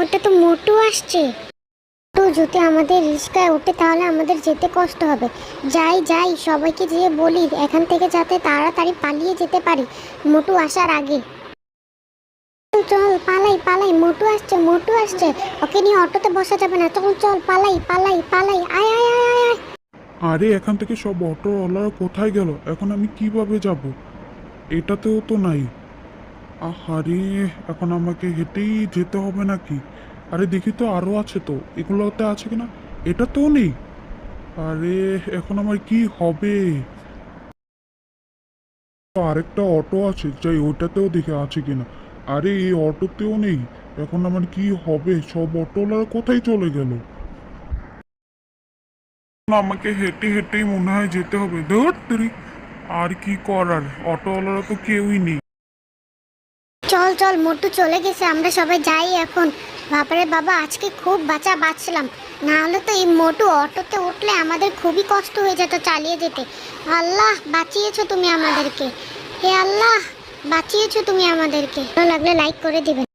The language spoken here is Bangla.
ওটা তো মোটু আসছে। তো যদি আমাদের রিস্কায় ওঠে তাহলে আমাদের যেতে কষ্ট হবে। যাই যাই, সবাইকে যেয়ে বলি এখান থেকে যাতে তাড়াতাড়ি পালিয়ে যেতে পারি মোটু আসার আগে। চল চল, পালাই পালাই, মোটু আসছে মোটু আসছে। ওকে নিয়ে অটোতে বসা যাবে না, চল চল পালাই পালাই পালাই, আয় আয় আয় আয় আয়। আরে এখান থেকে সব অটোওয়ালারা কোথায় গেল? এখন আমি কিভাবে যাব? এটাতেও তো নাই। আরে এখন আমাকে হেঁটেই যেতে হবে নাকি? আরে দেখি তো আরো আছে তো, এগুলোতে আছে কিনা? এটাতেও নেই। আরে এখন আমার কি হবে? তো আরেকটা অটো আছে, যাই ওইটাতেও দেখে আছে কিনা। আরে এই অটোতেও নেই। এখন আমার কি হবে? সব অটোওয়ালারা কোথায় চলে গেল? আমাকে হেঁটে হেঁটেই মনে হয় যেতে হবে। ধুর তেরি, আর কি করার, অটোওয়ালারা তো কেউই নেই। চল চল, মোটু চলে গেছে, আমরা সবাই যাই এখন। বাবারে বাবা, আজকে খুব বাঁচলাম। না হলে তো এই মোটু অটোতে উঠলে আমাদের খুবই কষ্ট হয়ে যেত চালিয়ে যেতে। আল্লাহ বাঁচিয়েছো তুমি আমাদেরকে, হে আল্লাহ বাঁচিয়েছো তুমি আমাদেরকে। ভালো লাগলে লাইক করে দিবেন।